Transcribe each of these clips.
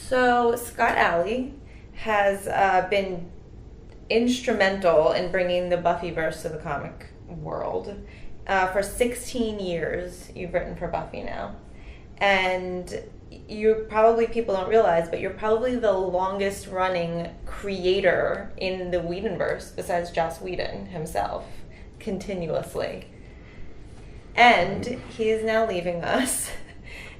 So Scott Allie has been instrumental in bringing the Buffyverse to the comic world. For 16 years, you've written for Buffy now. And people don't realize, but you're probably the longest running creator in the Whedonverse besides Joss Whedon himself, continuously. And he is now leaving us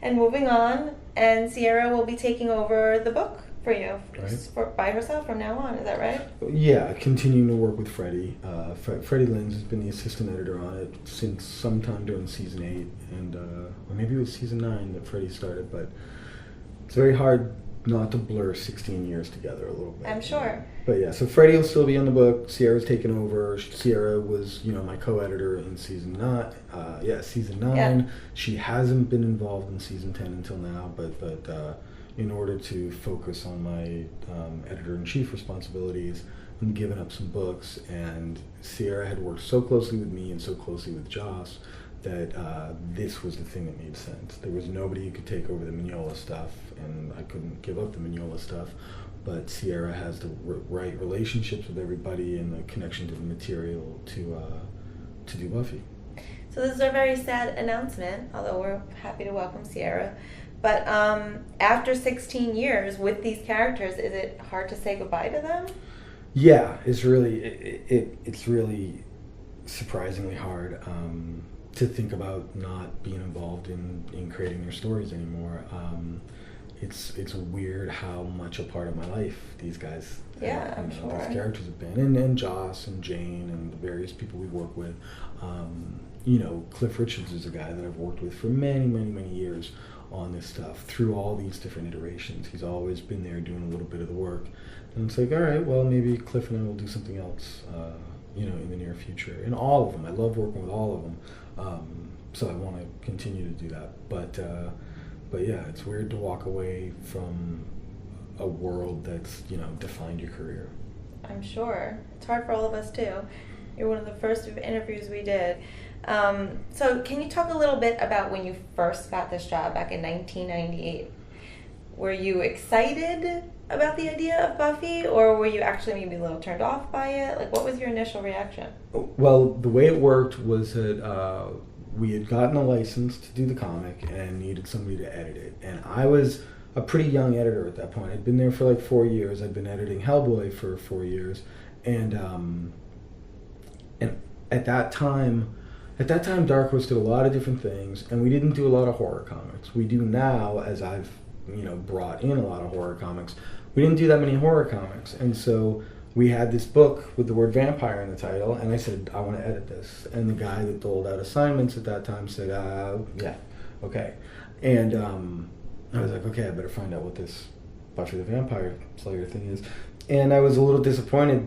and moving on, and Sierra will be taking over the book for you by herself from now on. Is that right? Yeah, continuing to work with Freddie. Freddie Lenz has been the assistant editor on it since sometime during season 8, and or maybe it was season 9 that Freddie started, but it's very hard not to blur 16 years together a little bit. I'm sure. But yeah, so Freddie will still be on the book. Sierra's taken over. Sierra was, my co-editor in season 9. Season 9. Yeah. She hasn't been involved in season 10 until now, but in order to focus on my editor-in-chief responsibilities, I'm giving up some books, and Sierra had worked so closely with me and so closely with Joss that this was the thing that made sense. There was nobody who could take over the Mignola stuff, and I couldn't give up the Mignola stuff, but Sierra has the right relationships with everybody and the connection to the material to do Buffy. So this is a very sad announcement, although we're happy to welcome Sierra. But after 16 years with these characters, is it hard to say goodbye to them? Yeah, it's really it's really surprisingly hard to think about not being involved in creating their stories anymore. It's weird how much a part of my life these guys, I'm sure, these characters have been, and Joss and Jane and the various people we work with. Cliff Richards is a guy that I've worked with for many, many, many years on this stuff through all these different iterations. He's always been there doing a little bit of the work, and it's like, all right, well, maybe Cliff and I will do something else, in the near future. And all of them, I love working with all of them, so I want to continue to do that. But yeah, it's weird to walk away from a world that's defined your career. I'm sure it's hard for all of us too. You're one of the first interviews we did. So can you talk a little bit about when you first got this job back in 1998? Were you excited about the idea of Buffy, or were you actually maybe a little turned off by it? Like, what was your initial reaction? Well, the way it worked was that we had gotten a license to do the comic and needed somebody to edit it. And I was a pretty young editor at that point. I'd been there for like 4 years. I'd been editing Hellboy for 4 years. And at that time, Dark Horse did a lot of different things, and we didn't do a lot of horror comics. We do now, as I've brought in a lot of horror comics. We didn't do that many horror comics, and so we had this book with the word vampire in the title, and I said, I want to edit this. And the guy that doled out assignments at that time said, yeah, okay. And I was like, okay, I better find out what this Buffy the Vampire Slayer thing is. And I was a little disappointed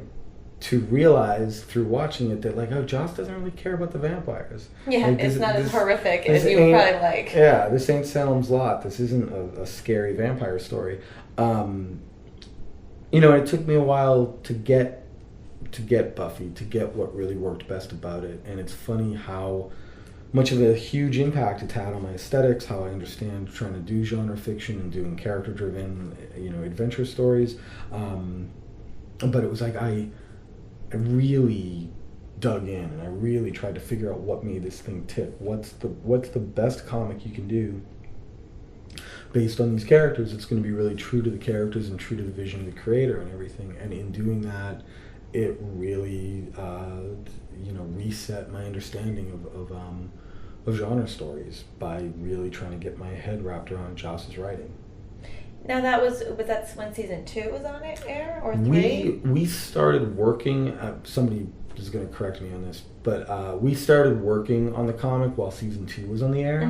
to realize through watching it that Joss doesn't really care about the vampires. Yeah, it's not as horrific as you would probably like. Yeah, this ain't Salem's Lot. This isn't a scary vampire story. It took me a while to get Buffy, to get what really worked best about it. And it's funny how much of a huge impact it's had on my aesthetics, how I understand trying to do genre fiction and doing character-driven, adventure stories. But it was like I really dug in, and I really tried to figure out what made this thing tick. What's the best comic you can do based on these characters? It's going to be really true to the characters and true to the vision of the creator and everything. And in doing that, it really reset my understanding of genre stories by really trying to get my head wrapped around Joss's writing. Now was that when season 2 was on air, or 3? We started working. Somebody is going to correct me on this, but we started working on the comic while season 2 was on the air,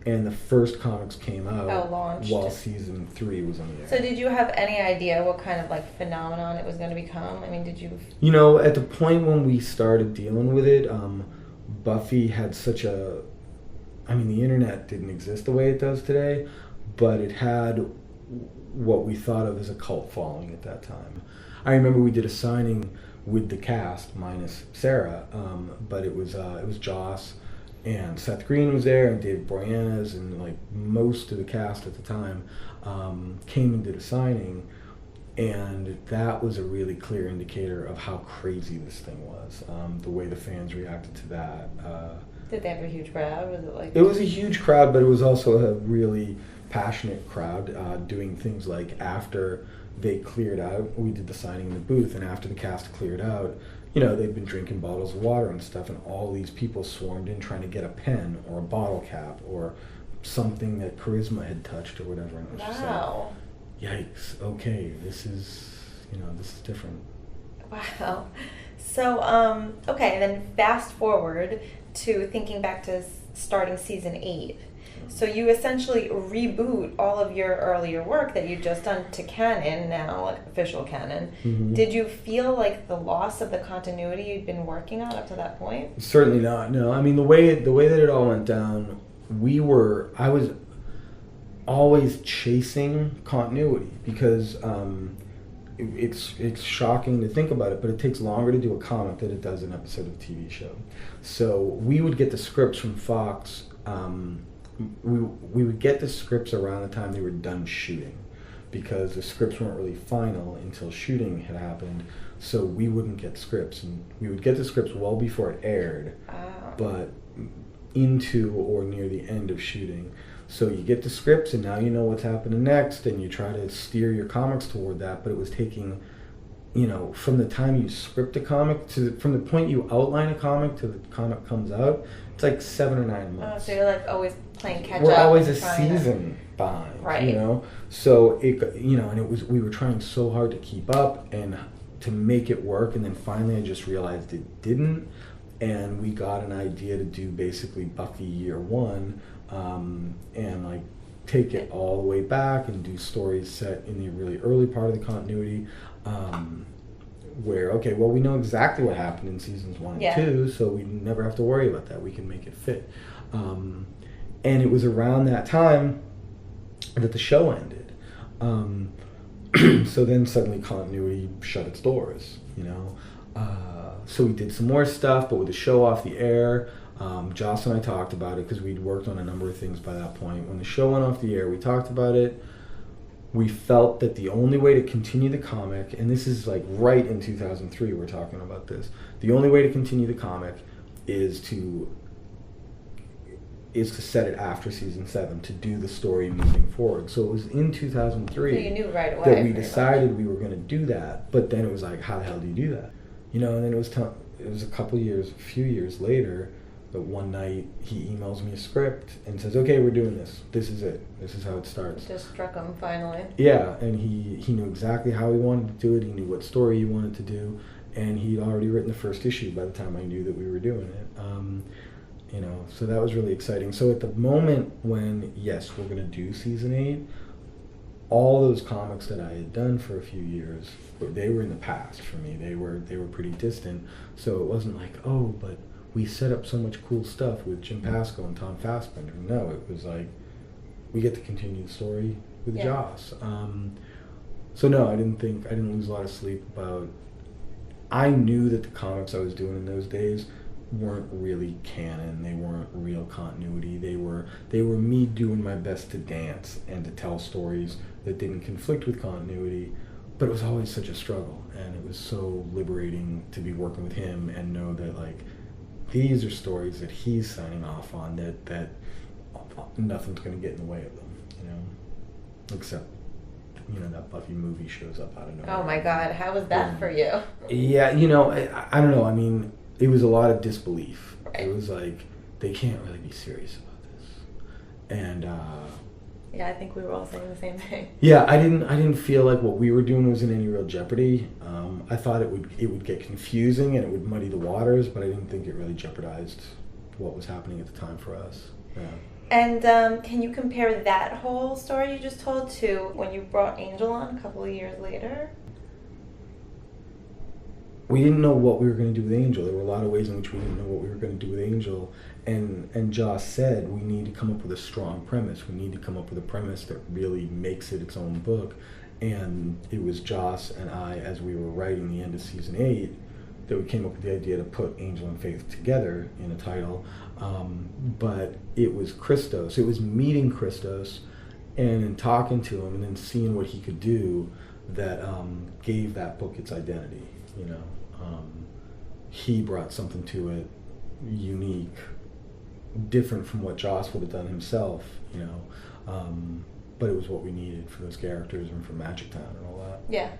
and the first comics came out while season 3 was on the air. So did you have any idea what kind of phenomenon it was going to become? I mean, did you? At the point when we started dealing with it, Buffy had such a. I mean, the internet didn't exist the way it does today, but it had what we thought of as a cult following at that time. I remember we did a signing with the cast minus Sarah, but it was Joss and Seth Green was there and Dave Boreanaz and most of the cast at the time, came and did a signing, and that was a really clear indicator of how crazy this thing was. The way the fans reacted to that. Did they have a huge crowd? Was it like? It was a huge crowd, but it was also a really passionate crowd, doing things like after they cleared out, we did the signing in the booth, and after the cast cleared out, you know, they'd been drinking bottles of water and stuff, and all these people swarmed in trying to get a pen or a bottle cap or something that Charisma had touched or whatever. And it was Wow. just like, yikes, okay, this is different. Wow. So, okay, and then fast forward to thinking back to starting season 8. So you essentially reboot all of your earlier work that you'd just done to canon now, like official canon. Mm-hmm. Did you feel like the loss of the continuity you'd been working on up to that point? Certainly not. No, I mean the way that it all went down, I was always chasing continuity because it's shocking to think about it, but it takes longer to do a comic than it does an episode of a TV show. So we would get the scripts from Fox. We would get the scripts around the time they were done shooting, because the scripts weren't really final until shooting had happened. So we wouldn't get scripts, and we would get the scripts well before it aired, but into or near the end of shooting. So you get the scripts, and now you know what's happening next, and you try to steer your comics toward that. But it was taking, from the time you script a comic from the point you outline a comic to the comic comes out, it's like 7 or 9 months. So you're like always playing catch up. We're always a season behind, right? So we were trying so hard to keep up and to make it work, and then finally I just realized it didn't, and we got an idea to do basically Buffy year 1, and like take it all the way back and do stories set in the really early part of the continuity. Where, okay, well, we know exactly what happened in seasons 1 and 2, so we never have to worry about that. We can make it fit. And it was around that time that the show ended. So then suddenly continuity shut its doors, So we did some more stuff, but with the show off the air, Joss and I talked about it because we'd worked on a number of things by that point. When the show went off the air, we talked about it. We felt that the only way to continue the comic, and this is like right in 2003 we're talking about this, the only way to continue the comic is to set it after season 7, to do the story moving forward. So it was in 2003 so you knew right away that we decided we were going to do that, but then it was like, how the hell do you do that? And then it was a few years later, that one night he emails me a script and says, okay, we're doing this. This is it. This is how it starts. It just struck him finally. Yeah, and he knew exactly how he wanted to do it. He knew what story he wanted to do, and he'd already written the first issue by the time I knew that we were doing it. So that was really exciting. So at the moment when, yes, we're going to do season 8, all those comics that I had done for a few years, they were in the past for me. They were pretty distant. So it wasn't like, oh, but we set up so much cool stuff with Jim Pascal and Tom Fassbender. No, it was like, we get to continue the story with Joss. So no, I didn't lose a lot of sleep about, I knew that the comics I was doing in those days weren't really canon. They weren't real continuity. They were me doing my best to dance and to tell stories that didn't conflict with continuity, but it was always such a struggle, and it was so liberating to be working with him and know that like, these are stories that he's signing off on that nothing's going to get in the way of them, except that Buffy movie shows up out of nowhere. Oh my God, how was that for you? Yeah, I don't know. I mean, it was a lot of disbelief. Right. It was like, they can't really be serious about this, and yeah, I think we were all saying the same thing. Yeah, I didn't feel like what we were doing was in any real jeopardy. I thought it would get confusing and it would muddy the waters, but I didn't think it really jeopardized what was happening at the time for us. Yeah. And can you compare that whole story you just told to when you brought Angel on a couple of years later? We didn't know what we were going to do with Angel. There were a lot of ways in which we didn't know what we were going to do with Angel. And Joss said, we need to come up with a strong premise. We need to come up with a premise that really makes it its own book. And it was Joss and I, as we were writing the end of season 8, that we came up with the idea to put Angel and Faith together in a title. But it was Christos. It was meeting Christos And in talking to him and then seeing what he could do, that gave that book its identity. You know, he brought something to it unique, different from what Joss would have done himself. You know, but it was what we needed for those characters and for Magic Town and all that. Yeah.